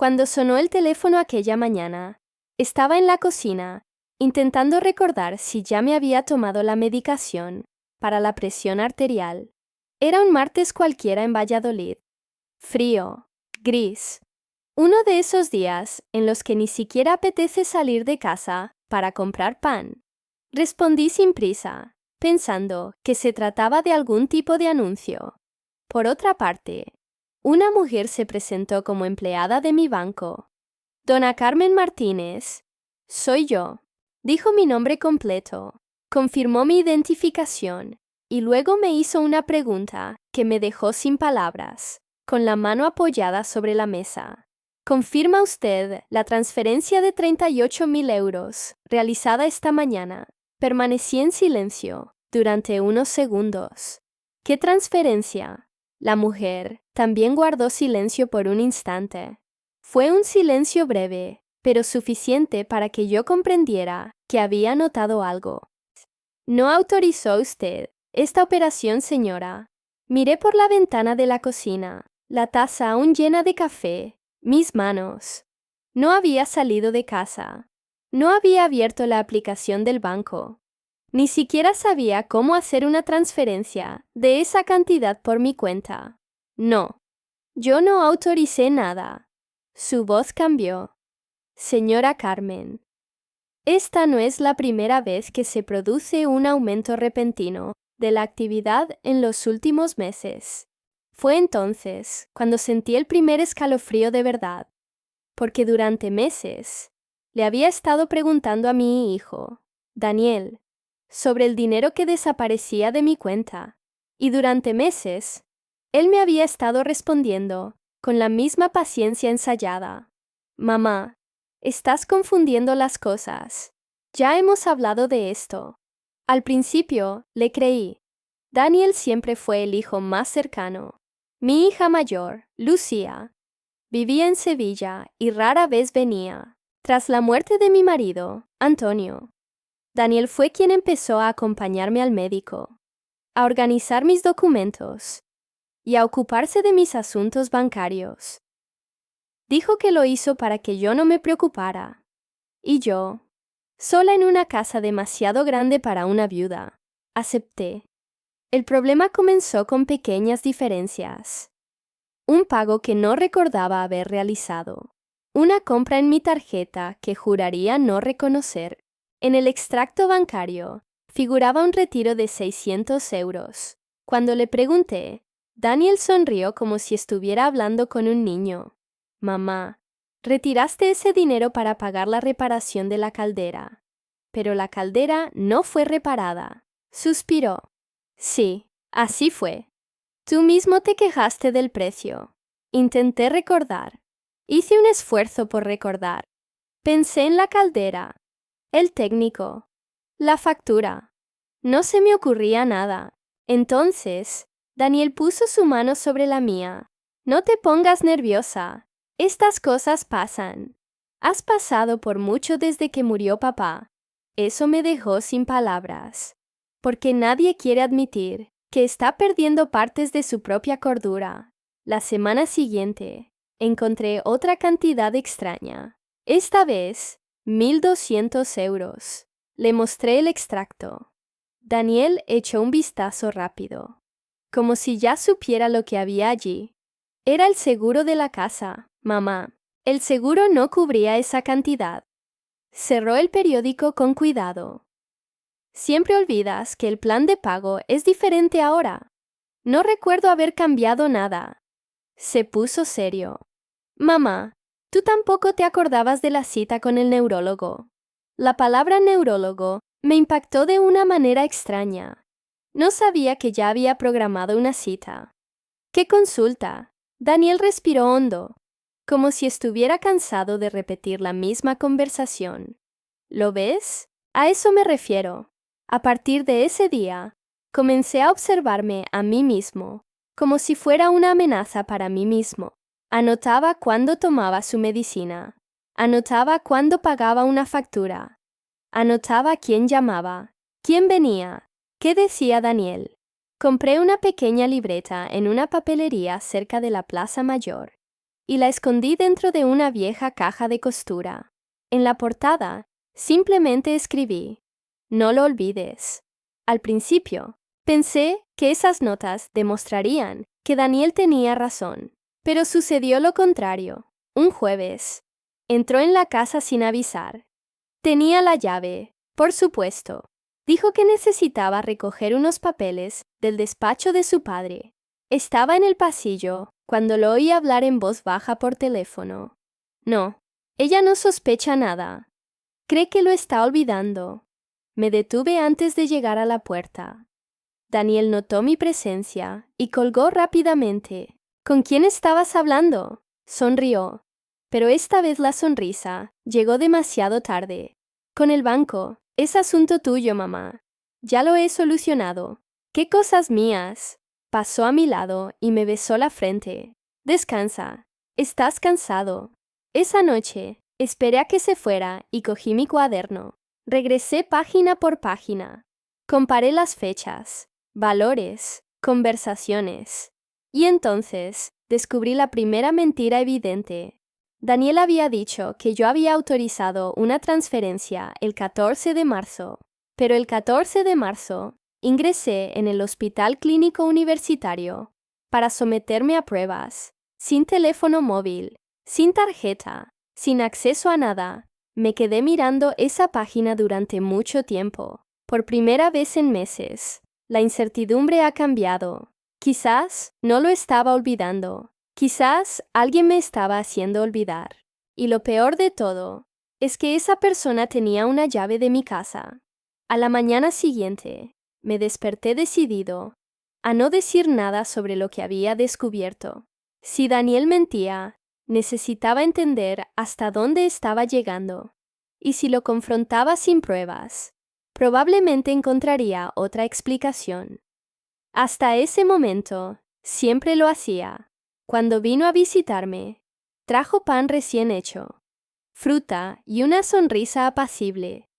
Cuando sonó el teléfono aquella mañana, estaba en la cocina, intentando recordar si ya me había tomado la medicación para la presión arterial. Era un martes cualquiera en Valladolid. Frío, gris. Uno de esos días en los que ni siquiera apetece salir de casa para comprar pan. Respondí sin prisa, pensando que se trataba de algún tipo de anuncio. Por otra parte, una mujer se presentó como empleada de mi banco. Dona Carmen Martínez. Soy yo. Dijo mi nombre completo, confirmó mi identificación y luego me hizo una pregunta que me dejó sin palabras, con la mano apoyada sobre la mesa. ¿Confirma usted la transferencia de 38.000 euros realizada esta mañana? Permanecí en silencio durante unos segundos. ¿Qué transferencia? La mujer también guardó silencio por un instante. Fue un silencio breve, pero suficiente para que yo comprendiera que había notado algo. ¿No autorizó usted esta operación, señora? Miré por la ventana de la cocina, la taza aún llena de café, mis manos. No había salido de casa. No había abierto la aplicación del banco. Ni siquiera sabía cómo hacer una transferencia de esa cantidad por mi cuenta. No, yo no autoricé nada. Su voz cambió. Señora Carmen, esta no es la primera vez que se produce un aumento repentino de la actividad en los últimos meses. Fue entonces cuando sentí el primer escalofrío de verdad, porque durante meses le había estado preguntando a mi hijo, Daniel, sobre el dinero que desaparecía de mi cuenta, y durante meses él me había estado respondiendo con la misma paciencia ensayada. Mamá, estás confundiendo las cosas. Ya hemos hablado de esto. Al principio le creí. Daniel siempre fue el hijo más cercano. Mi hija mayor, Lucía, vivía en Sevilla y rara vez venía. Tras la muerte de mi marido, Antonio, Daniel fue quien empezó a acompañarme al médico, a organizar mis documentos y a ocuparse de mis asuntos bancarios. Dijo que lo hizo para que yo no me preocupara. Y yo, sola en una casa demasiado grande para una viuda, acepté. El problema comenzó con pequeñas diferencias. Un pago que no recordaba haber realizado. Una compra en mi tarjeta que juraría no reconocer. En el extracto bancario figuraba un retiro de 600 euros. Cuando le pregunté, Daniel sonrió como si estuviera hablando con un niño. Mamá, retiraste ese dinero para pagar la reparación de la caldera. Pero la caldera no fue reparada. Suspiró. Sí, así fue. Tú mismo te quejaste del precio. Intenté recordar. Hice un esfuerzo por recordar. Pensé en la caldera, el técnico, la factura. No se me ocurría nada. Entonces, Daniel puso su mano sobre la mía. No te pongas nerviosa. Estas cosas pasan. Has pasado por mucho desde que murió papá. Eso me dejó sin palabras. Porque nadie quiere admitir que está perdiendo partes de su propia cordura. La semana siguiente, encontré otra cantidad extraña. Esta vez, 1.200 euros. Le mostré el extracto. Daniel echó un vistazo rápido, como si ya supiera lo que había allí. Era el seguro de la casa, mamá. El seguro no cubría esa cantidad. Cerró el periódico con cuidado. Siempre olvidas que el plan de pago es diferente ahora. No recuerdo haber cambiado nada. Se puso serio. Mamá, tú tampoco te acordabas de la cita con el neurólogo. La palabra neurólogo me impactó de una manera extraña. No sabía que ya había programado una cita. ¿Qué consulta? Daniel respiró hondo, como si estuviera cansado de repetir la misma conversación. ¿Lo ves? A eso me refiero. A partir de ese día, comencé a observarme a mí mismo, como si fuera una amenaza para mí mismo. Anotaba cuándo tomaba su medicina. Anotaba cuándo pagaba una factura. Anotaba quién llamaba, quién venía, qué decía Daniel. Compré una pequeña libreta en una papelería cerca de la Plaza Mayor y la escondí dentro de una vieja caja de costura. En la portada, simplemente escribí: "No lo olvides". Al principio, pensé que esas notas demostrarían que Daniel tenía razón, pero sucedió lo contrario. Un jueves, entró en la casa sin avisar. Tenía la llave, por supuesto. Dijo que necesitaba recoger unos papeles del despacho de su padre. Estaba en el pasillo cuando lo oí hablar en voz baja por teléfono. No, ella no sospecha nada. Cree que lo está olvidando. Me detuve antes de llegar a la puerta. Daniel notó mi presencia y colgó rápidamente. ¿Con quién estabas hablando?, sonrió. Pero esta vez la sonrisa llegó demasiado tarde. Con el banco. Es asunto tuyo, mamá. Ya lo he solucionado. ¿Qué cosas mías? Pasó a mi lado y me besó la frente. Descansa. Estás cansado. Esa noche, esperé a que se fuera y cogí mi cuaderno. Regresé página por página. Comparé las fechas, valores, conversaciones. Y entonces, descubrí la primera mentira evidente. Daniel había dicho que yo había autorizado una transferencia el 14 de marzo, pero el 14 de marzo ingresé en el Hospital Clínico Universitario para someterme a pruebas, sin teléfono móvil, sin tarjeta, sin acceso a nada. Me quedé mirando esa página durante mucho tiempo. Por primera vez en meses, la incertidumbre ha cambiado. Quizás no lo estaba olvidando. Quizás alguien me estaba haciendo olvidar. Y lo peor de todo es que esa persona tenía una llave de mi casa. A la mañana siguiente, me desperté decidido a no decir nada sobre lo que había descubierto. Si Daniel mentía, necesitaba entender hasta dónde estaba llegando. Y si lo confrontaba sin pruebas, probablemente encontraría otra explicación. Hasta ese momento, siempre lo hacía. Cuando vino a visitarme, trajo pan recién hecho, fruta y una sonrisa apacible,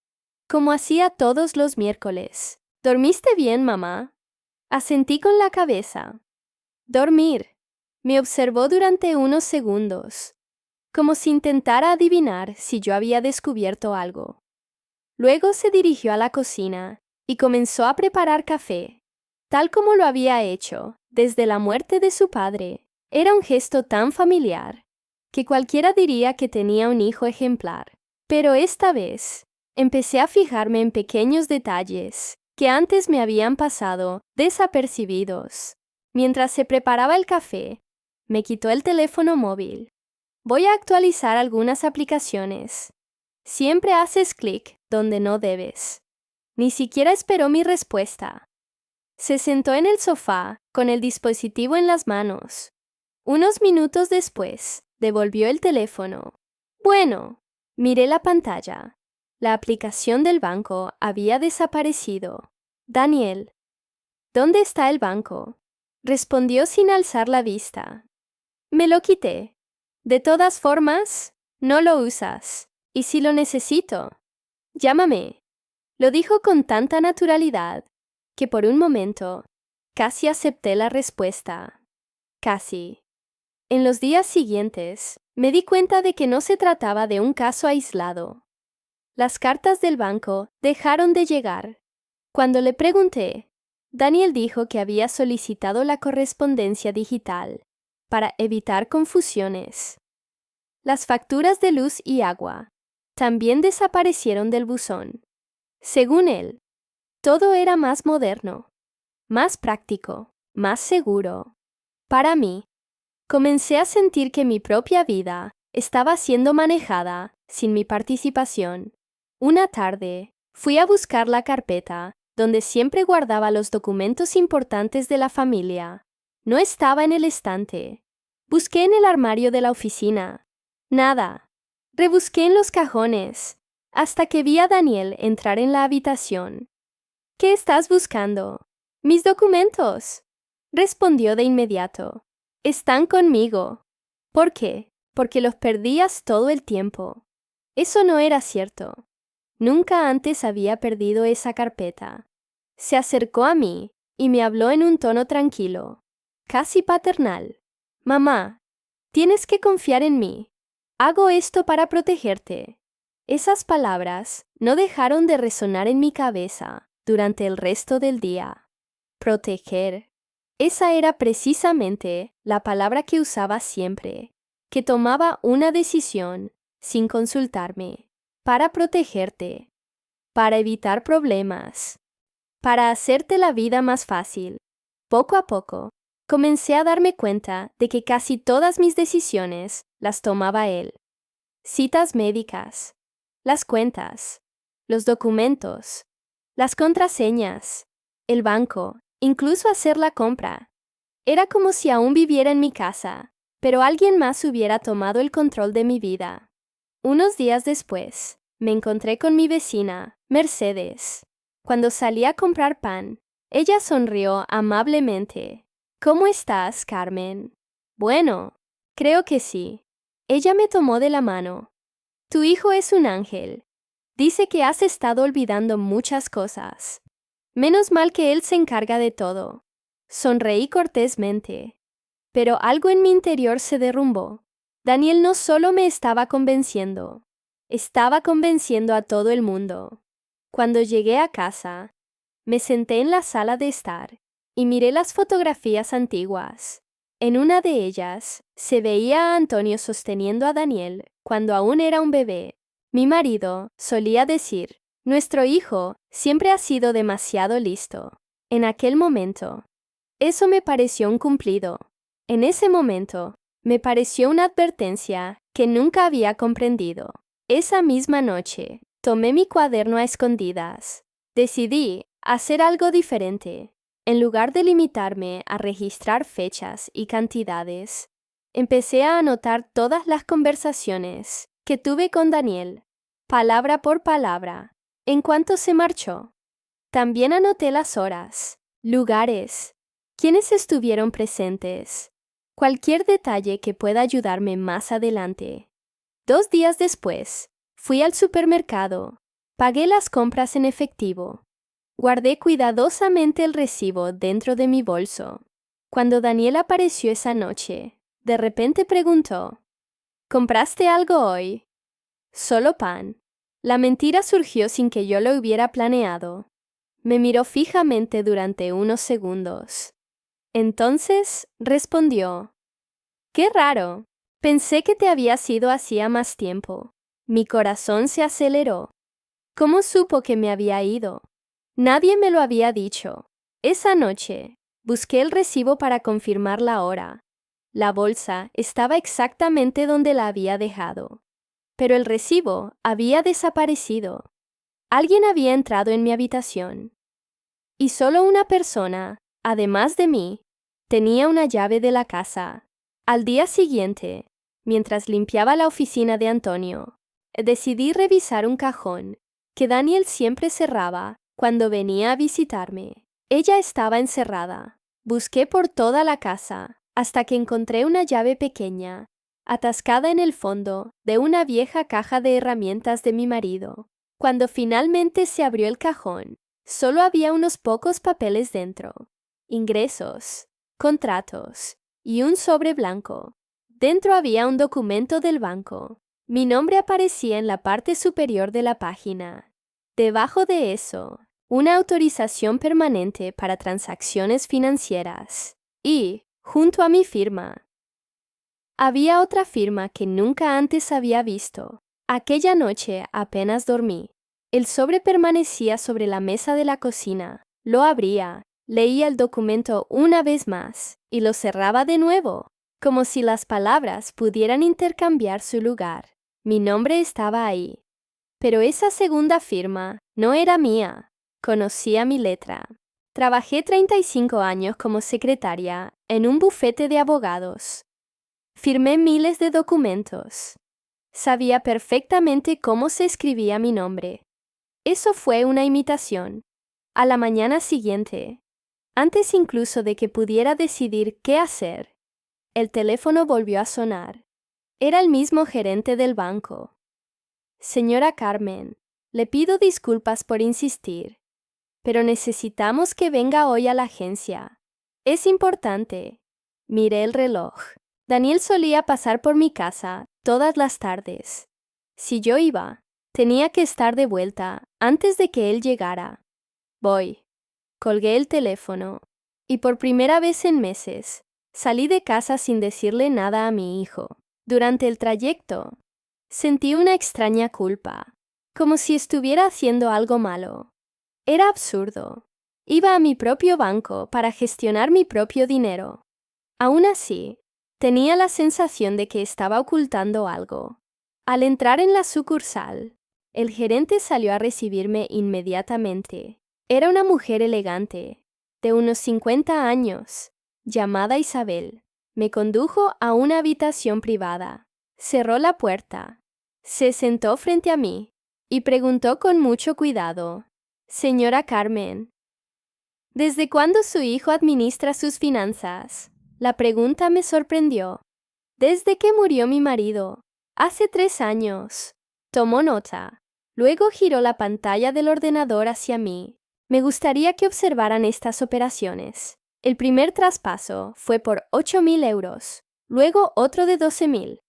como hacía todos los miércoles. ¿Dormiste bien, mamá? Asentí con la cabeza. Dormir. Me observó durante unos segundos, como si intentara adivinar si yo había descubierto algo. Luego se dirigió a la cocina y comenzó a preparar café, tal como lo había hecho desde la muerte de su padre. Era un gesto tan familiar que cualquiera diría que tenía un hijo ejemplar. Pero esta vez empecé a fijarme en pequeños detalles que antes me habían pasado desapercibidos. Mientras se preparaba el café, me quitó el teléfono móvil. Voy a actualizar algunas aplicaciones. Siempre haces clic donde no debes. Ni siquiera esperó mi respuesta. Se sentó en el sofá con el dispositivo en las manos. Unos minutos después, devolvió el teléfono. Bueno, miré la pantalla. La aplicación del banco había desaparecido. Daniel, ¿dónde está el banco?, respondió sin alzar la vista. Me lo quité. De todas formas, no lo usas. ¿Y si lo necesito? Llámame. Lo dijo con tanta naturalidad que por un momento casi acepté la respuesta. Casi. En los días siguientes, me di cuenta de que no se trataba de un caso aislado. Las cartas del banco dejaron de llegar. Cuando le pregunté, Daniel dijo que había solicitado la correspondencia digital para evitar confusiones. Las facturas de luz y agua también desaparecieron del buzón. Según él, todo era más moderno, más práctico, más seguro. Para mí, comencé a sentir que mi propia vida estaba siendo manejada sin mi participación. Una tarde, fui a buscar la carpeta donde siempre guardaba los documentos importantes de la familia. No estaba en el estante. Busqué en el armario de la oficina. Nada. Rebusqué en los cajones, hasta que vi a Daniel entrar en la habitación. ¿Qué estás buscando? Mis documentos, respondió de inmediato. Están conmigo. ¿Por qué? Porque los perdías todo el tiempo. Eso no era cierto. Nunca antes había perdido esa carpeta. Se acercó a mí y me habló en un tono tranquilo, casi paternal. Mamá, Tienes que confiar en mí. Hago esto para protegerte. Esas palabras no dejaron de resonar en mi cabeza durante el resto del día. Proteger. Esa era precisamente la palabra que usaba siempre, que tomaba una decisión sin consultarme, para protegerte, para evitar problemas, para hacerte la vida más fácil. Poco a poco, comencé a darme cuenta de que casi todas mis decisiones las tomaba él. Citas médicas, las cuentas, los documentos, las contraseñas, el banco, incluso hacer la compra. Era como si aún viviera en mi casa, pero alguien más hubiera tomado el control de mi vida. Unos días después, me encontré con mi vecina, Mercedes. Cuando salí a comprar pan, ella sonrió amablemente. ¿Cómo estás, Carmen? Bueno, creo que sí. Ella me tomó de la mano. Tu hijo es un ángel. Dice que has estado olvidando muchas cosas. Menos mal que él se encarga de todo. Sonreí cortésmente. Pero algo en mi interior se derrumbó. Daniel no solo me estaba convenciendo a todo el mundo. Cuando llegué a casa, me senté en la sala de estar y miré las fotografías antiguas. En una de ellas, se veía a Antonio sosteniendo a Daniel cuando aún era un bebé. Mi marido solía decir, nuestro hijo siempre ha sido demasiado listo. En aquel momento, eso me pareció un cumplido. En ese momento, me pareció una advertencia que nunca había comprendido. Esa misma noche, tomé mi cuaderno a escondidas. Decidí hacer algo diferente. En lugar de limitarme a registrar fechas y cantidades, empecé a anotar todas las conversaciones que tuve con Daniel, palabra por palabra, en cuanto se marchó. También anoté las horas, lugares, quienes estuvieron presentes, cualquier detalle que pueda ayudarme más adelante. 2 días después, fui al supermercado, pagué las compras en efectivo. Guardé cuidadosamente el recibo dentro de mi bolso. Cuando Daniel apareció esa noche, de repente preguntó, ¿compraste algo hoy? Solo pan. La mentira surgió sin que yo lo hubiera planeado. Me miró fijamente durante unos segundos. Entonces respondió, «Qué raro. Pensé que te habías ido hacía más tiempo». Mi corazón se aceleró. ¿Cómo supo que me había ido? Nadie me lo había dicho. Esa noche, busqué el recibo para confirmar la hora. La bolsa estaba exactamente donde la había dejado. Pero el recibo había desaparecido. Alguien había entrado en mi habitación. Y solo una persona, además de mí, tenía una llave de la casa. Al día siguiente, mientras limpiaba la oficina de Antonio, decidí revisar un cajón que Daniel siempre cerraba cuando venía a visitarme. Ella estaba encerrada. Busqué por toda la casa hasta que encontré una llave pequeña, atascada en el fondo de una vieja caja de herramientas de mi marido. Cuando finalmente se abrió el cajón, solo había unos pocos papeles dentro. Ingresos, contratos y un sobre blanco. Dentro había un documento del banco. Mi nombre aparecía en la parte superior de la página. Debajo de eso, una autorización permanente para transacciones financieras. Y, junto a mi firma, había otra firma que nunca antes había visto. Aquella noche apenas dormí. El sobre permanecía sobre la mesa de la cocina. Lo abría, leía el documento una vez más y lo cerraba de nuevo, como si las palabras pudieran intercambiar su lugar. Mi nombre estaba ahí. Pero esa segunda firma no era mía. Conocía mi letra. Trabajé 35 años como secretaria en un bufete de abogados. Firmé miles de documentos. Sabía perfectamente cómo se escribía mi nombre. Eso fue una imitación. A la mañana siguiente, antes incluso de que pudiera decidir qué hacer, el teléfono volvió a sonar. Era el mismo gerente del banco. Señora Carmen, le pido disculpas por insistir, pero necesitamos que venga hoy a la agencia. Es importante. Miré el reloj. Daniel solía pasar por mi casa todas las tardes. Si yo iba, tenía que estar de vuelta antes de que él llegara. Voy. Colgué el teléfono y por primera vez en meses salí de casa sin decirle nada a mi hijo. Durante el trayecto, sentí una extraña culpa, como si estuviera haciendo algo malo. Era absurdo. Iba a mi propio banco para gestionar mi propio dinero. Aún así, tenía la sensación de que estaba ocultando algo. Al entrar en la sucursal, el gerente salió a recibirme inmediatamente. Era una mujer elegante, de unos 50 años, llamada Isabel. Me condujo a una habitación privada. Cerró la puerta. Se sentó frente a mí y preguntó con mucho cuidado: «Señora Carmen, ¿desde cuándo su hijo administra sus finanzas?». La pregunta me sorprendió. «Desde que murió mi marido, hace 3 años». Tomó nota. Luego giró la pantalla del ordenador hacia mí. Me gustaría que observaran estas operaciones. El primer traspaso fue por 8.000 euros, luego otro de 12.000,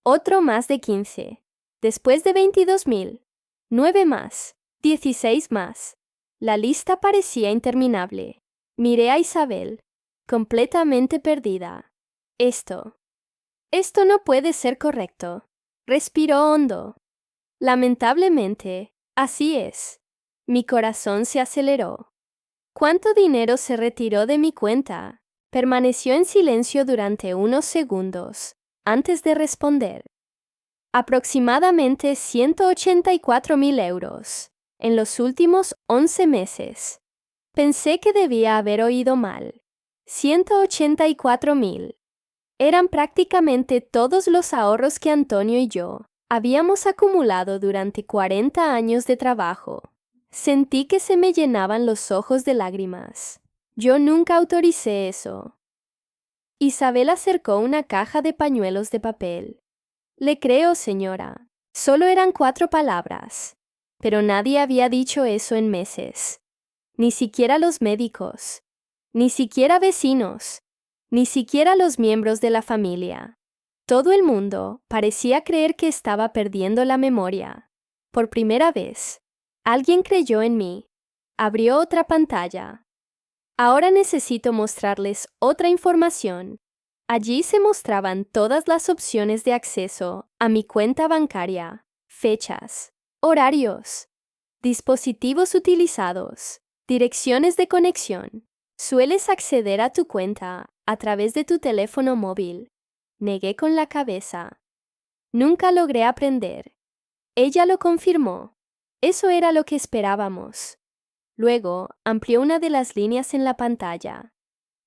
otro más de 15, después de 22.000, 9 más, 16 más. La lista parecía interminable. Miré a Isabel, completamente perdida. Esto no puede ser correcto. Respiró hondo. Lamentablemente, así es. Mi corazón se aceleró. ¿Cuánto dinero se retiró de mi cuenta? Permaneció en silencio durante unos segundos, antes de responder. Aproximadamente 184.000 euros, en los últimos 11 meses. Pensé que debía haber oído mal. 184.000. Eran prácticamente todos los ahorros que Antonio y yo habíamos acumulado durante 40 años de trabajo. Sentí que se me llenaban los ojos de lágrimas. Yo nunca autoricé eso. Isabel acercó una caja de pañuelos de papel. «Le creo, señora. Solo eran 4 palabras. Pero nadie había dicho eso en meses. Ni siquiera los médicos. Ni siquiera vecinos. Ni siquiera los miembros de la familia. Todo el mundo parecía creer que estaba perdiendo la memoria. Por primera vez, alguien creyó en mí. Abrió otra pantalla. Ahora necesito mostrarles otra información. Allí se mostraban todas las opciones de acceso a mi cuenta bancaria, fechas, horarios, dispositivos utilizados, direcciones de conexión. Sueles acceder a tu cuenta a través de tu teléfono móvil. Negué con la cabeza. Nunca logré aprender. Ella lo confirmó. Eso era lo que esperábamos. Luego amplió una de las líneas en la pantalla.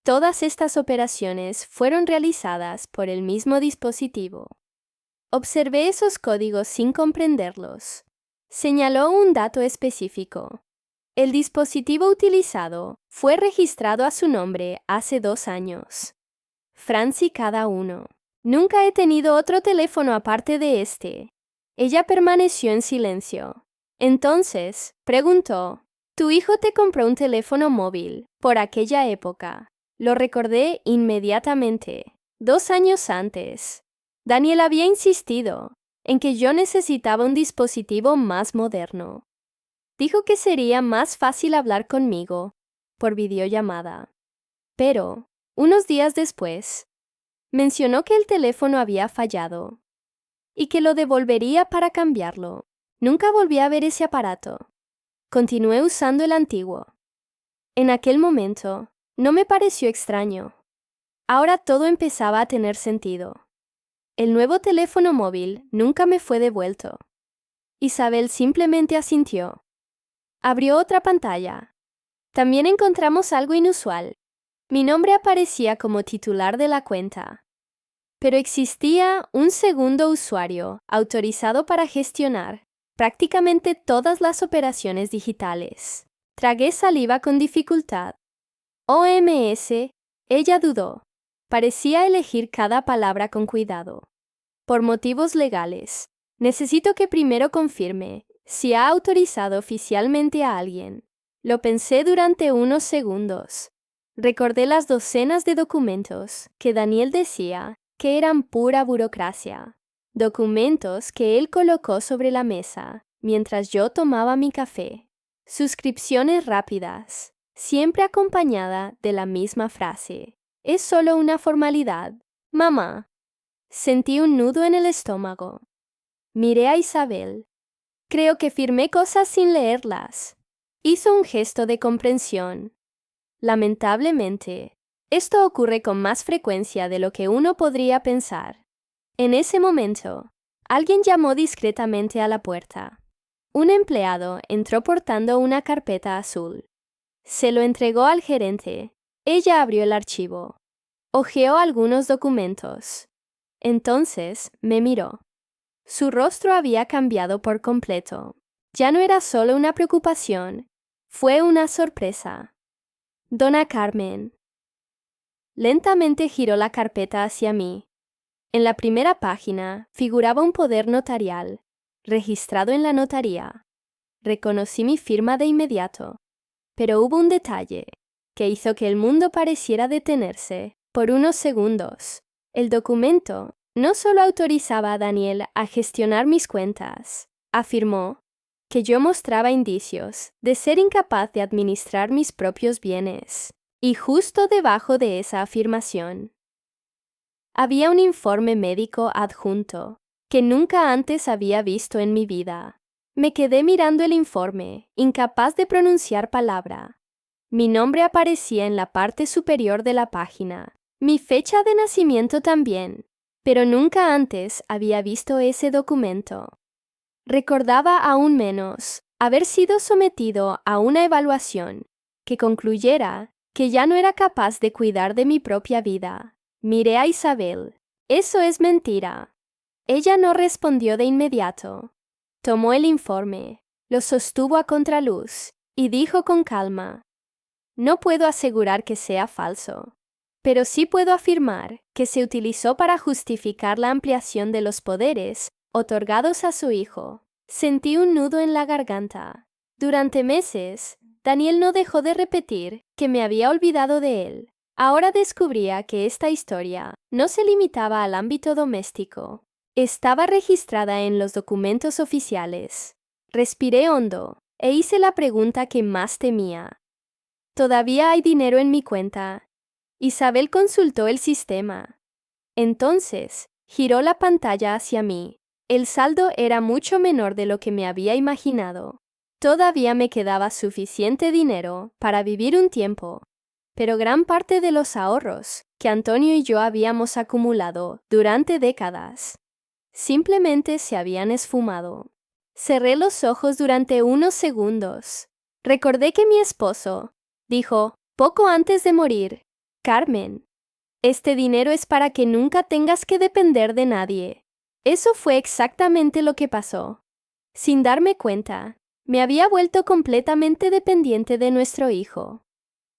Todas estas operaciones fueron realizadas por el mismo dispositivo. Observé esos códigos sin comprenderlos. Señaló un dato específico. El dispositivo utilizado fue registrado a su nombre hace 2 años. Franci cada uno. Nunca he tenido otro teléfono aparte de este. Ella permaneció en silencio. Entonces, preguntó: «¿Tu hijo te compró un teléfono móvil por aquella época?». Lo recordé inmediatamente. 2 años antes. Daniel había insistido en que yo necesitaba un dispositivo más moderno. Dijo que sería más fácil hablar conmigo por videollamada. Pero, unos días después, mencionó que el teléfono había fallado y que lo devolvería para cambiarlo. Nunca volví a ver ese aparato. Continué usando el antiguo. En aquel momento, no me pareció extraño. Ahora todo empezaba a tener sentido. El nuevo teléfono móvil nunca me fue devuelto. Isabel simplemente asintió. Abrió otra pantalla. También encontramos algo inusual. Mi nombre aparecía como titular de la cuenta. Pero existía un segundo usuario autorizado para gestionar prácticamente todas las operaciones digitales. Tragué saliva con dificultad. OMS, ella dudó. Parecía elegir cada palabra con cuidado. Por motivos legales, necesito que primero confirme si ha autorizado oficialmente a alguien. Lo pensé durante unos segundos. Recordé las docenas de documentos que Daniel decía que eran pura burocracia. Documentos que él colocó sobre la mesa mientras yo tomaba mi café. Suscripciones rápidas, siempre acompañada de la misma frase. Es solo una formalidad. Mamá. Sentí un nudo en el estómago. Miré a Isabel. Creo que firmé cosas sin leerlas. Hizo un gesto de comprensión. Lamentablemente, esto ocurre con más frecuencia de lo que uno podría pensar. En ese momento, alguien llamó discretamente a la puerta. Un empleado entró portando una carpeta azul. Se lo entregó al gerente. Ella abrió el archivo. Hojeó algunos documentos. Entonces me miró. Su rostro había cambiado por completo. Ya no era solo una preocupación, fue una sorpresa. Dona Carmen. Lentamente giró la carpeta hacia mí. En la primera página figuraba un poder notarial, registrado en la notaría. Reconocí mi firma de inmediato, pero hubo un detalle que hizo que el mundo pareciera detenerse por unos segundos. El documento no solo autorizaba a Daniel a gestionar mis cuentas, afirmó que yo mostraba indicios de ser incapaz de administrar mis propios bienes. Y justo debajo de esa afirmación, había un informe médico adjunto que nunca antes había visto en mi vida. Me quedé mirando el informe, incapaz de pronunciar palabra. Mi nombre aparecía en la parte superior de la página, mi fecha de nacimiento también, pero nunca antes había visto ese documento. Recordaba aún menos haber sido sometido a una evaluación que concluyera que ya no era capaz de cuidar de mi propia vida. Miré a Isabel. Eso es mentira. Ella no respondió de inmediato. Tomó el informe, lo sostuvo a contraluz y dijo con calma: no puedo asegurar que sea falso, pero sí puedo afirmar que se utilizó para justificar la ampliación de los poderes otorgados a su hijo. Sentí un nudo en la garganta. Durante meses, Daniel no dejó de repetir que me había olvidado de él. Ahora descubría que esta historia no se limitaba al ámbito doméstico. Estaba registrada en los documentos oficiales. Respiré hondo e hice la pregunta que más temía. ¿Todavía hay dinero en mi cuenta? Isabel consultó el sistema. Entonces, giró la pantalla hacia mí. El saldo era mucho menor de lo que me había imaginado. Todavía me quedaba suficiente dinero para vivir un tiempo, pero gran parte de los ahorros que Antonio y yo habíamos acumulado durante décadas simplemente se habían esfumado. Cerré los ojos durante unos segundos. Recordé que mi esposo dijo, poco antes de morir: Carmen, este dinero es para que nunca tengas que depender de nadie. Eso fue exactamente lo que pasó. Sin darme cuenta, me había vuelto completamente dependiente de nuestro hijo.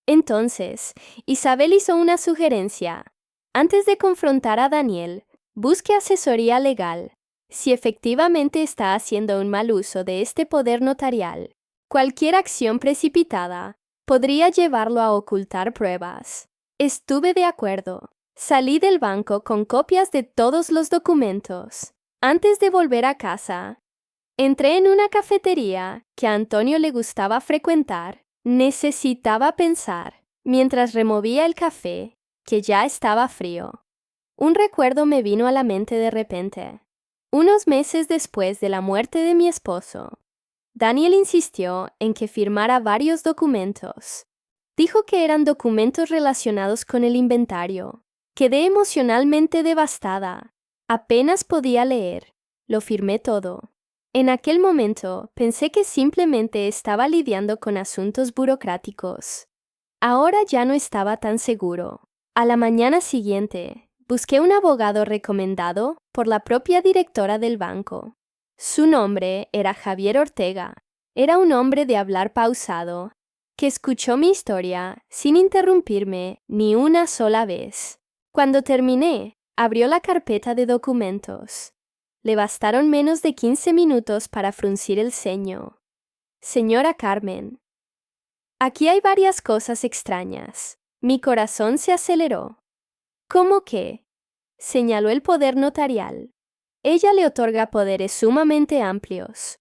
Entonces, Isabel hizo una sugerencia. Antes de confrontar a Daniel, busque asesoría legal. Si efectivamente está haciendo un mal uso de este poder notarial, cualquier acción precipitada podría llevarlo a ocultar pruebas. Estuve de acuerdo. Salí del banco con copias de todos los documentos. Antes de volver a casa, entré en una cafetería que a Antonio le gustaba frecuentar. Necesitaba pensar, mientras removía el café, que ya estaba frío. Un recuerdo me vino a la mente de repente. Unos meses después de la muerte de mi esposo, Daniel insistió en que firmara varios documentos. Dijo que eran documentos relacionados con el inventario. Quedé emocionalmente devastada. Apenas podía leer. Lo firmé todo. En aquel momento pensé que simplemente estaba lidiando con asuntos burocráticos. Ahora ya no estaba tan seguro. A la mañana siguiente, busqué un abogado recomendado por la propia directora del banco. Su nombre era Javier Ortega. Era un hombre de hablar pausado, que escuchó mi historia sin interrumpirme ni una sola vez. Cuando terminé, abrió la carpeta de documentos. Le bastaron menos de 15 minutos para fruncir el ceño. Señora Carmen, aquí hay varias cosas extrañas. Mi corazón se aceleró. ¿Cómo qué? señaló el poder notarial. Ella le otorga poderes sumamente amplios.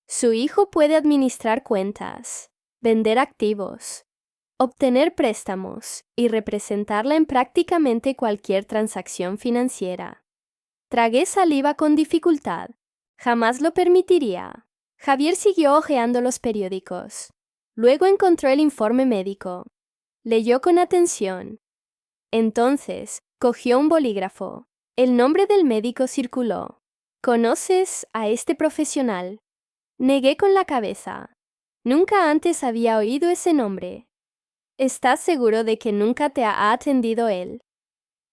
Su hijo puede administrar cuentas, vender activos, obtener préstamos y representarla en prácticamente cualquier transacción financiera. Tragué saliva con dificultad. Jamás lo permitiría. Javier siguió hojeando los periódicos. Luego encontró el informe médico. Leyó con atención. Entonces, cogió un bolígrafo. El nombre del médico circuló. ¿Conoces a este profesional? Negué con la cabeza. Nunca antes había oído ese nombre. ¿Estás seguro de que nunca te ha atendido él?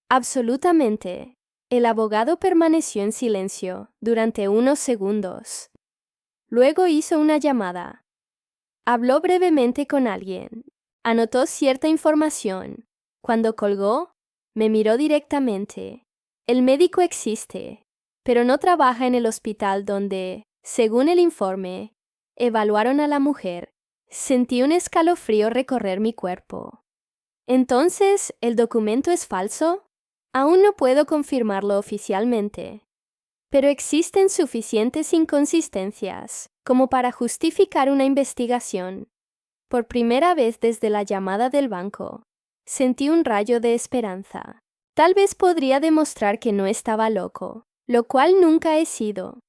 Absolutamente. El abogado permaneció en silencio durante unos segundos. Luego hizo una llamada. Habló brevemente con alguien. Anotó cierta información. Cuando colgó, me miró directamente. El médico existe, pero no trabaja en el hospital donde, según el informe, evaluaron a la mujer. Sentí un escalofrío recorrer mi cuerpo. ¿Entonces, el documento es falso? Aún no puedo confirmarlo oficialmente, pero existen suficientes inconsistencias como para justificar una investigación. Por primera vez desde la llamada del banco, sentí un rayo de esperanza. Tal vez podría demostrar que no estaba loco, lo cual nunca he sido.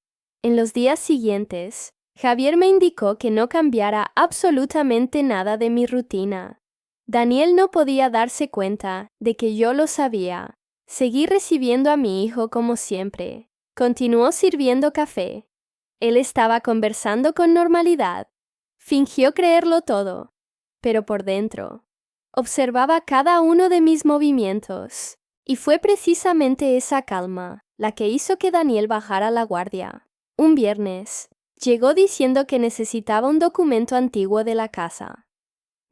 En los días siguientes, Javier me indicó que no cambiara absolutamente nada de mi rutina. Daniel no podía darse cuenta de que yo lo sabía. Seguí recibiendo a mi hijo como siempre. Continuó sirviendo café. Él estaba conversando con normalidad. Fingió creerlo todo, pero por dentro observaba cada uno de mis movimientos. Y fue precisamente esa calma la que hizo que Daniel bajara la guardia. Un viernes, llegó diciendo que necesitaba un documento antiguo de la casa.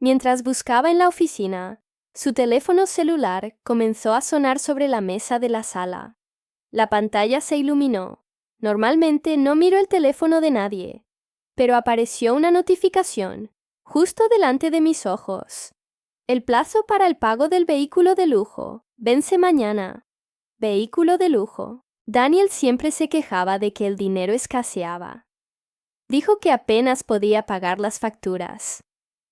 Mientras buscaba en la oficina, su teléfono celular comenzó a sonar sobre la mesa de la sala. La pantalla se iluminó. Normalmente no miro el teléfono de nadie, pero apareció una notificación justo delante de mis ojos. El plazo para el pago del vehículo de lujo vence mañana. Vehículo de lujo. Daniel siempre se quejaba de que el dinero escaseaba. Dijo que apenas podía pagar las facturas.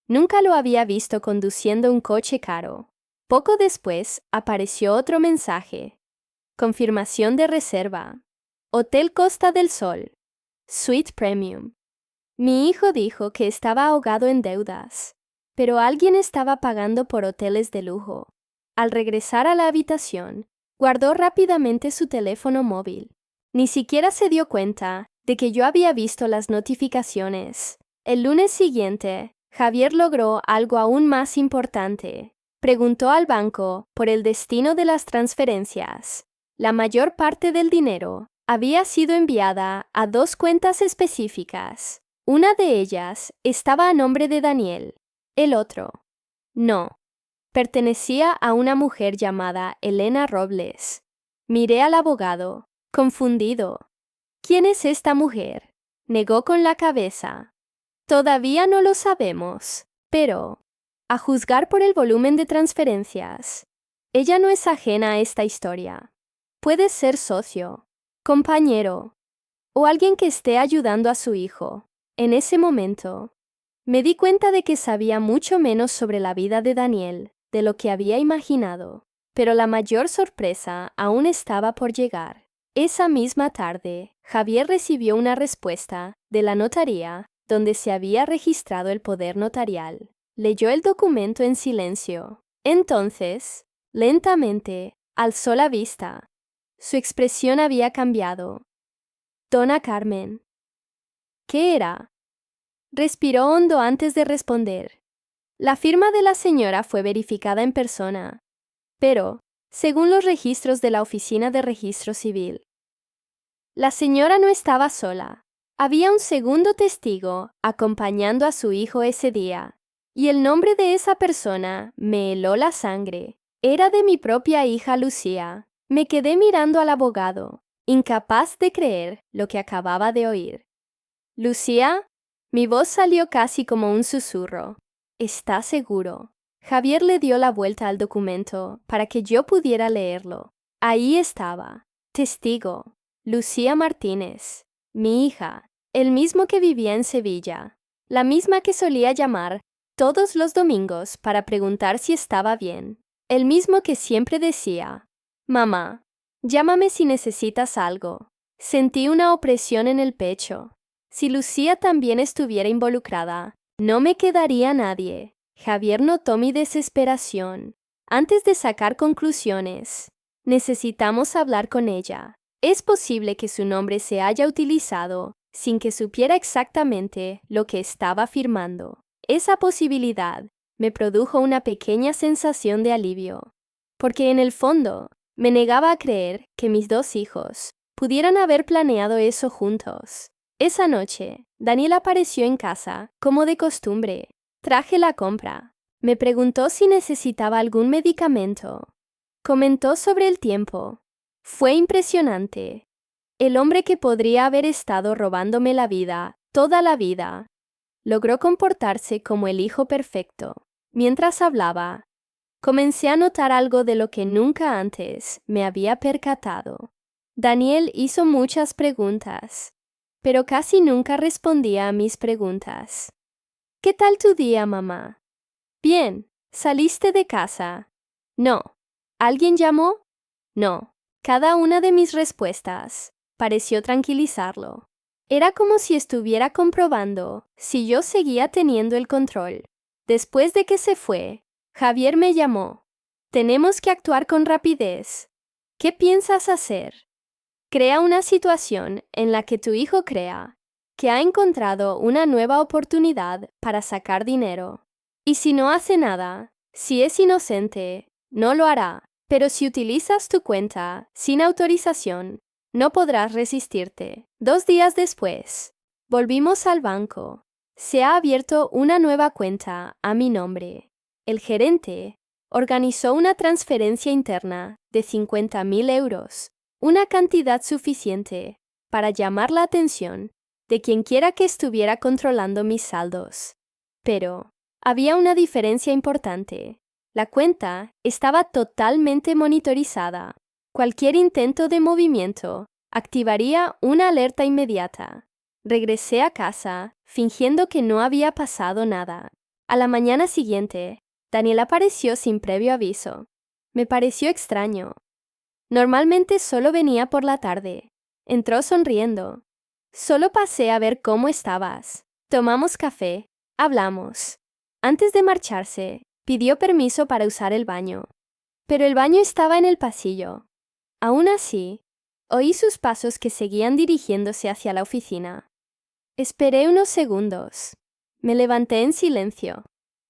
Nunca lo había visto conduciendo un coche caro. Poco después apareció otro mensaje. Confirmación de reserva. Hotel Costa del Sol. Suite Premium. Mi hijo dijo que estaba ahogado en deudas, pero alguien estaba pagando por hoteles de lujo. Al regresar a la habitación, guardó rápidamente su teléfono móvil. Ni siquiera se dio cuenta de que yo había visto las notificaciones. El lunes siguiente, Javier logró algo aún más importante. Preguntó al banco por el destino de las transferencias. La mayor parte del dinero había sido enviada a 2 cuentas específicas. Una de ellas estaba a nombre de Daniel. El otro, no. Pertenecía a una mujer llamada Elena Robles. Miré al abogado, confundido. ¿Quién es esta mujer? Negó con la cabeza. Todavía no lo sabemos, pero, a juzgar por el volumen de transferencias, ella no es ajena a esta historia. Puede ser socio, compañero, o alguien que esté ayudando a su hijo. En ese momento, me di cuenta de que sabía mucho menos sobre la vida de Daniel de lo que había imaginado, pero la mayor sorpresa aún estaba por llegar. Esa misma tarde, Javier recibió una respuesta de la notaría donde se había registrado el poder notarial. Leyó el documento en silencio. Entonces, lentamente, alzó la vista. Su expresión había cambiado. Dona Carmen. ¿Qué era? Respiró hondo antes de responder. La firma de la señora fue verificada en persona, pero, según los registros de la Oficina de Registro Civil, la señora no estaba sola. Había un segundo testigo acompañando a su hijo ese día, y el nombre de esa persona me heló la sangre. Era de mi propia hija Lucía. Me quedé mirando al abogado, incapaz de creer lo que acababa de oír. ¿Lucía? Mi voz salió casi como un susurro. ¿Está seguro? Javier le dio la vuelta al documento para que yo pudiera leerlo. Ahí estaba, testigo, Lucía Martínez, mi hija, el mismo que vivía en Sevilla, la misma que solía llamar todos los domingos para preguntar si estaba bien, el mismo que siempre decía, «Mamá, llámame si necesitas algo». Sentí una opresión en el pecho. Si Lucía también estuviera involucrada, no me quedaría nadie. Javier notó mi desesperación. Antes de sacar conclusiones, necesitamos hablar con ella. Es posible que su nombre se haya utilizado sin que supiera exactamente lo que estaba afirmando. Esa posibilidad me produjo una pequeña sensación de alivio, porque en el fondo me negaba a creer que mis dos hijos pudieran haber planeado eso juntos. Esa noche, Daniel apareció en casa, como de costumbre. Traje la compra. Me preguntó si necesitaba algún medicamento. Comentó sobre el tiempo. Fue impresionante. El hombre que podría haber estado robándome la vida, toda la vida, logró comportarse como el hijo perfecto. Mientras hablaba, comencé a notar algo de lo que nunca antes me había percatado. Daniel hizo muchas preguntas, pero casi nunca respondía a mis preguntas. ¿Qué tal tu día, mamá? Bien. ¿Saliste de casa? No. ¿Alguien llamó? No. Cada una de mis respuestas pareció tranquilizarlo. Era como si estuviera comprobando si yo seguía teniendo el control. Después de que se fue, Javier me llamó. Tenemos que actuar con rapidez. ¿Qué piensas hacer? Crea una situación en la que tu hijo crea que ha encontrado una nueva oportunidad para sacar dinero. Y si no hace nada, si es inocente, no lo hará. Pero si utilizas tu cuenta sin autorización, no podrás resistirte. 2 días después, volvimos al banco. Se ha abierto una nueva cuenta a mi nombre. El gerente organizó una transferencia interna de 50.000 euros, una cantidad suficiente para llamar la atención de quienquiera que estuviera controlando mis saldos. Pero había una diferencia importante. La cuenta estaba totalmente monitorizada. Cualquier intento de movimiento activaría una alerta inmediata. Regresé a casa, fingiendo que no había pasado nada. A la mañana siguiente, Daniel apareció sin previo aviso. Me pareció extraño. Normalmente solo venía por la tarde. Entró sonriendo. Solo pasé a ver cómo estabas. Tomamos café. Hablamos. Antes de marcharse, pidió permiso para usar el baño. Pero el baño estaba en el pasillo. Aún así, oí sus pasos que seguían dirigiéndose hacia la oficina. Esperé unos segundos. Me levanté en silencio.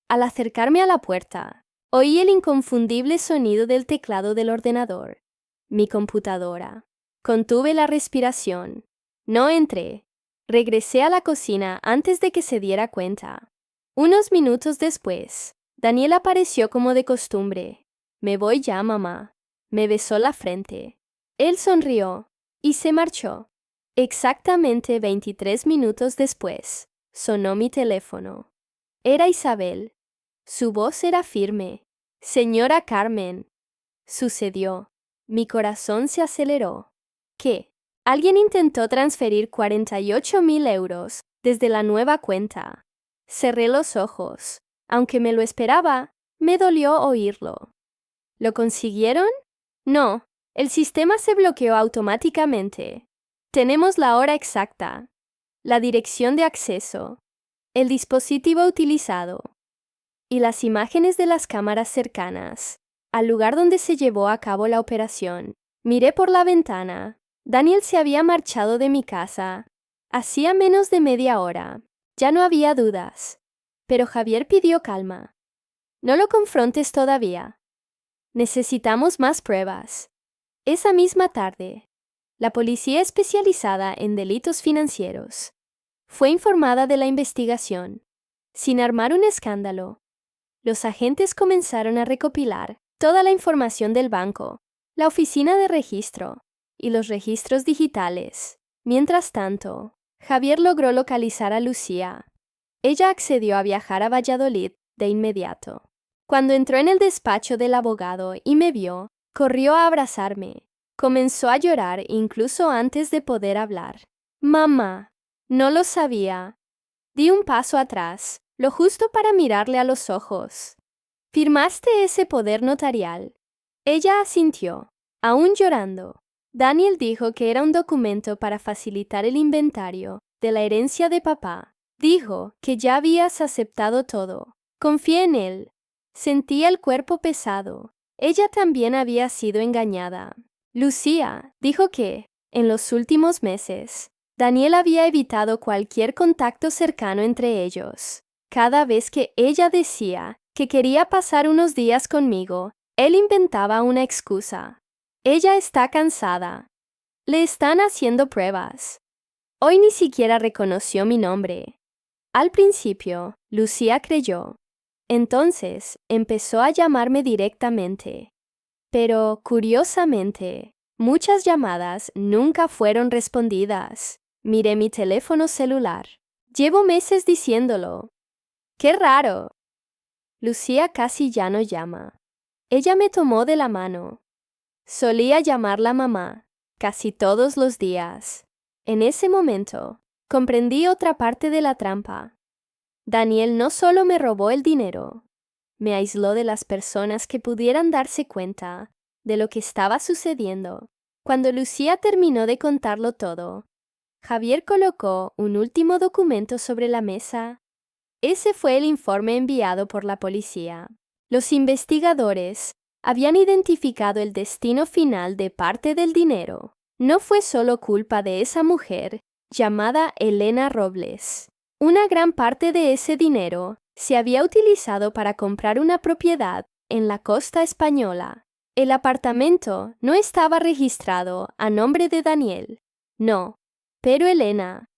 Al acercarme a la puerta, oí el inconfundible sonido del teclado del ordenador. Mi computadora. Contuve la respiración. No entré. Regresé a la cocina antes de que se diera cuenta. Unos minutos después, Daniel apareció como de costumbre. «Me voy ya, mamá». Me besó la frente. Él sonrió y se marchó. Exactamente 23 minutos después, sonó mi teléfono. Era Isabel. Su voz era firme. «Señora Carmen». Sucedió. Mi corazón se aceleró. ¿Qué? Alguien intentó transferir 48.000 euros desde la nueva cuenta. Cerré los ojos. Aunque me lo esperaba, me dolió oírlo. ¿Lo consiguieron? No, el sistema se bloqueó automáticamente. Tenemos la hora exacta, la dirección de acceso, el dispositivo utilizado y las imágenes de las cámaras cercanas al lugar donde se llevó a cabo la operación. Miré por la ventana. Daniel se había marchado de mi casa. Hacía menos de media hora. Ya no había dudas. Pero Javier pidió calma. No lo confrontes todavía. Necesitamos más pruebas. Esa misma tarde, la policía especializada en delitos financieros fue informada de la investigación. Sin armar un escándalo, los agentes comenzaron a recopilar toda la información del banco, la oficina de registro y los registros digitales. Mientras tanto, Javier logró localizar a Lucía. Ella accedió a viajar a Valladolid de inmediato. Cuando entró en el despacho del abogado y me vio, Corrió a abrazarme. Comenzó a llorar incluso antes de poder hablar. Mamá, no lo sabía. Di un paso atrás, lo justo para mirarle a los ojos. ¿Firmaste ese poder notarial? Ella asintió, aún llorando. Daniel dijo que era un documento para facilitar el inventario de la herencia de papá. Dijo que ya habías aceptado todo. Confié en él. Sentía el cuerpo pesado. Ella también había sido engañada. Lucía dijo que, en los últimos meses, Daniel había evitado cualquier contacto cercano entre ellos. Cada vez que ella decía que quería pasar unos días conmigo, él inventaba una excusa. Ella está cansada. Le están haciendo pruebas. Hoy ni siquiera reconoció mi nombre. Al principio, Lucía creyó. Entonces, empezó a llamarme directamente. Pero, curiosamente, muchas llamadas nunca fueron respondidas. Miré mi teléfono celular. Llevo meses diciéndolo. ¡Qué raro! Lucía casi ya no llama. Ella me tomó de la mano. Solía llamarla mamá, casi todos los días. En ese momento, comprendí otra parte de la trampa. Daniel no solo me robó el dinero, me aisló de las personas que pudieran darse cuenta de lo que estaba sucediendo. Cuando Lucía terminó de contarlo todo, Javier colocó un último documento sobre la mesa. Ese fue el informe enviado por la policía. Los investigadores habían identificado el destino final de parte del dinero. No fue solo culpa de esa mujer llamada Elena Robles. Una gran parte de ese dinero se había utilizado para comprar una propiedad en la costa española. El apartamento no estaba registrado a nombre de Daniel. No, pero Elena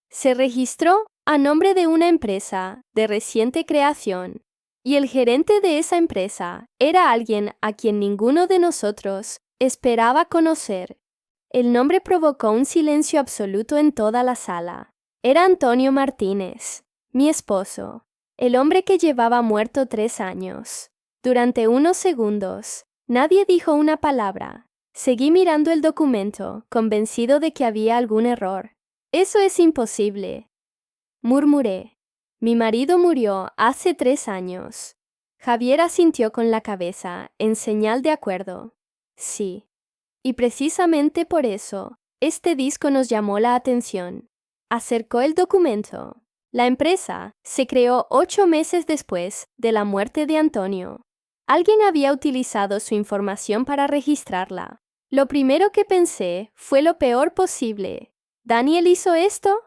se registró a nombre de una empresa de reciente creación, y el gerente de esa empresa era alguien a quien ninguno de nosotros esperaba conocer. El nombre provocó un silencio absoluto en toda la sala. Era Antonio Martínez, mi esposo, el hombre que llevaba muerto 3 años. Durante unos segundos, nadie dijo una palabra. Seguí mirando el documento, convencido de que había algún error. «Eso es imposible», murmuré. «Mi marido murió hace 3 años». Javier asintió con la cabeza, en señal de acuerdo. «Sí. Y precisamente por eso, este disco nos llamó la atención». Acercó el documento. La empresa se creó 8 meses después de la muerte de Antonio. Alguien había utilizado su información para registrarla. Lo primero que pensé fue lo peor posible. ¿Daniel hizo esto?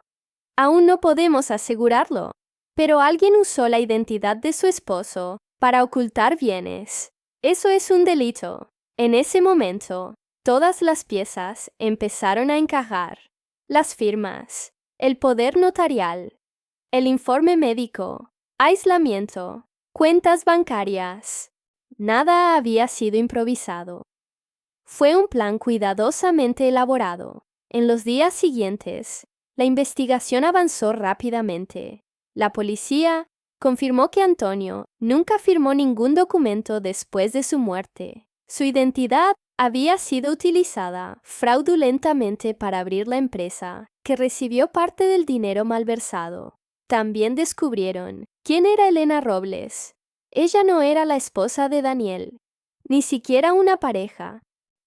Aún no podemos asegurarlo, pero alguien usó la identidad de su esposo para ocultar bienes. Eso es un delito. En ese momento, todas las piezas empezaron a encajar. Las firmas, el poder notarial, el informe médico, aislamiento, cuentas bancarias. Nada había sido improvisado. Fue un plan cuidadosamente elaborado. En los días siguientes, la investigación avanzó rápidamente. La policía confirmó que Antonio nunca firmó ningún documento después de su muerte. Su identidad había sido utilizada fraudulentamente para abrir la empresa, que recibió parte del dinero malversado. También descubrieron quién era Elena Robles. Ella no era la esposa de Daniel, ni siquiera una pareja.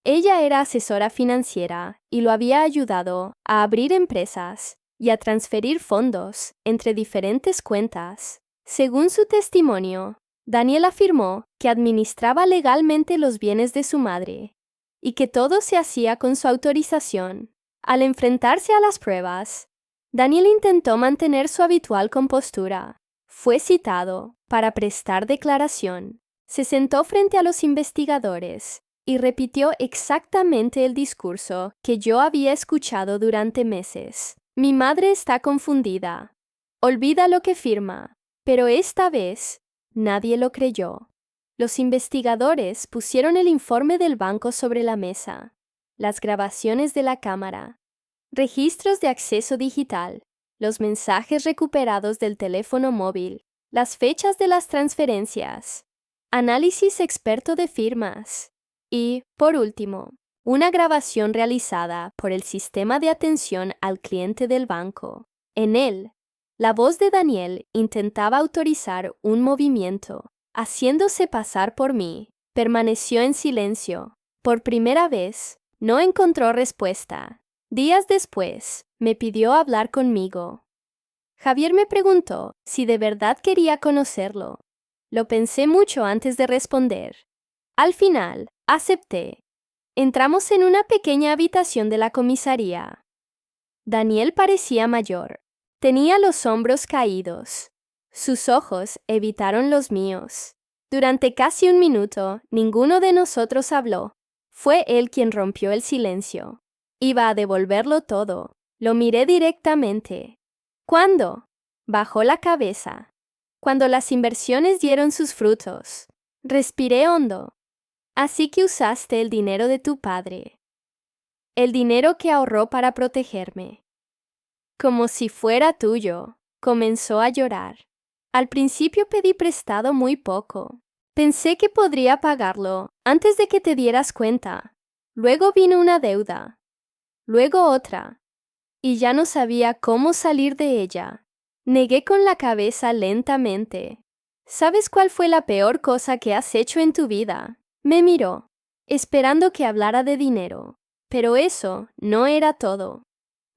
Ella era asesora financiera y lo había ayudado a abrir empresas y a transferir fondos entre diferentes cuentas. Según su testimonio, Daniel afirmó que administraba legalmente los bienes de su madre y que todo se hacía con su autorización. Al enfrentarse a las pruebas, Daniel intentó mantener su habitual compostura. Fue citado para prestar declaración. Se sentó frente a los investigadores y repitió exactamente el discurso que yo había escuchado durante meses. Mi madre está confundida. Olvida lo que firma. Pero esta vez, nadie lo creyó. Los investigadores pusieron el informe del banco sobre la mesa, las grabaciones de la cámara, registros de acceso digital, los mensajes recuperados del teléfono móvil, las fechas de las transferencias, análisis experto de firmas. Y, por último, una grabación realizada por el sistema de atención al cliente del banco. En él, la voz de Daniel intentaba autorizar un movimiento, haciéndose pasar por mí. Permaneció en silencio. Por primera vez, no encontró respuesta. Días después, me pidió hablar conmigo. Javier me preguntó si de verdad quería conocerlo. Lo pensé mucho antes de responder. Al final, acepté. Entramos en una pequeña habitación de la comisaría. Daniel parecía mayor. Tenía los hombros caídos. Sus ojos evitaron los míos. Durante casi un minuto, ninguno de nosotros habló. Fue él quien rompió el silencio. Iba a devolverlo todo. Lo miré directamente. ¿Cuándo? Bajó la cabeza. Cuando las inversiones dieron sus frutos. Respiré hondo. Así que usaste el dinero de tu padre. El dinero que ahorró para protegerme. Como si fuera tuyo. Comenzó a llorar. Al principio pedí prestado muy poco. Pensé que podría pagarlo antes de que te dieras cuenta. Luego vino una deuda. Luego otra. Y ya no sabía cómo salir de ella. Negué con la cabeza lentamente. ¿Sabes cuál fue la peor cosa que has hecho en tu vida? Me miró, esperando que hablara de dinero. Pero eso no era todo.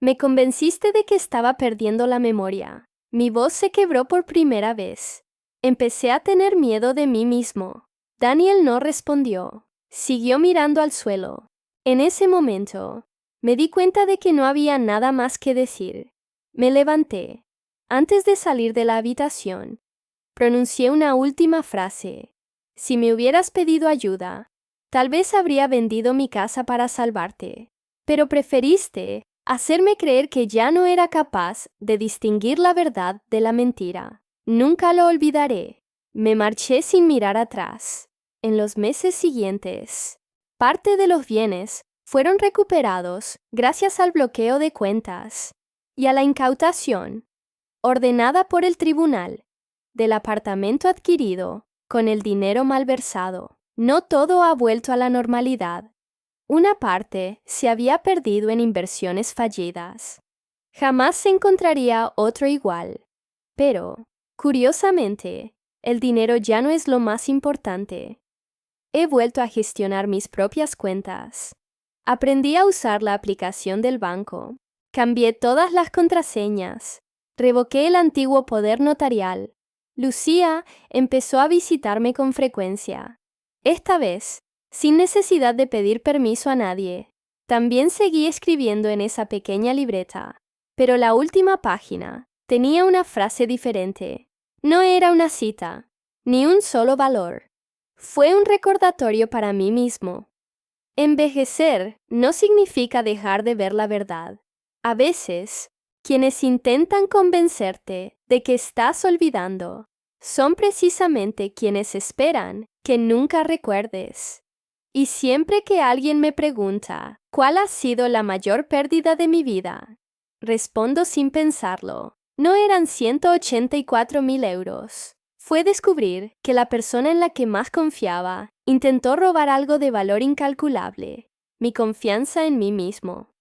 Me convenciste de que estaba perdiendo la memoria. Mi voz se quebró por primera vez. Empecé a tener miedo de mí mismo. Daniel no respondió. Siguió mirando al suelo. En ese momento, me di cuenta de que no había nada más que decir. Me levanté. Antes de salir de la habitación, pronuncié una última frase. Si me hubieras pedido ayuda, tal vez habría vendido mi casa para salvarte. Pero preferiste hacerme creer que ya no era capaz de distinguir la verdad de la mentira. Nunca lo olvidaré. Me marché sin mirar atrás. En los meses siguientes, parte de los bienes fueron recuperados gracias al bloqueo de cuentas y a la incautación, ordenada por el tribunal, del apartamento adquirido con el dinero malversado. No todo ha vuelto a la normalidad. Una parte se había perdido en inversiones fallidas. Jamás se encontraría otro igual. Pero, curiosamente, el dinero ya no es lo más importante. He vuelto a gestionar mis propias cuentas. Aprendí a usar la aplicación del banco. Cambié todas las contraseñas. Revoqué el antiguo poder notarial. Lucía empezó a visitarme con frecuencia. Esta vez, sin necesidad de pedir permiso a nadie. También seguí escribiendo en esa pequeña libreta. Pero la última página tenía una frase diferente. No era una cita, ni un solo valor. Fue un recordatorio para mí mismo. Envejecer no significa dejar de ver la verdad. A veces, quienes intentan convencerte de que estás olvidando son precisamente quienes esperan que nunca recuerdes. Y siempre que alguien me pregunta cuál ha sido la mayor pérdida de mi vida, respondo sin pensarlo. No eran 184.000 euros. Fue descubrir que la persona en la que más confiaba intentó robar algo de valor incalculable, mi confianza en mí mismo.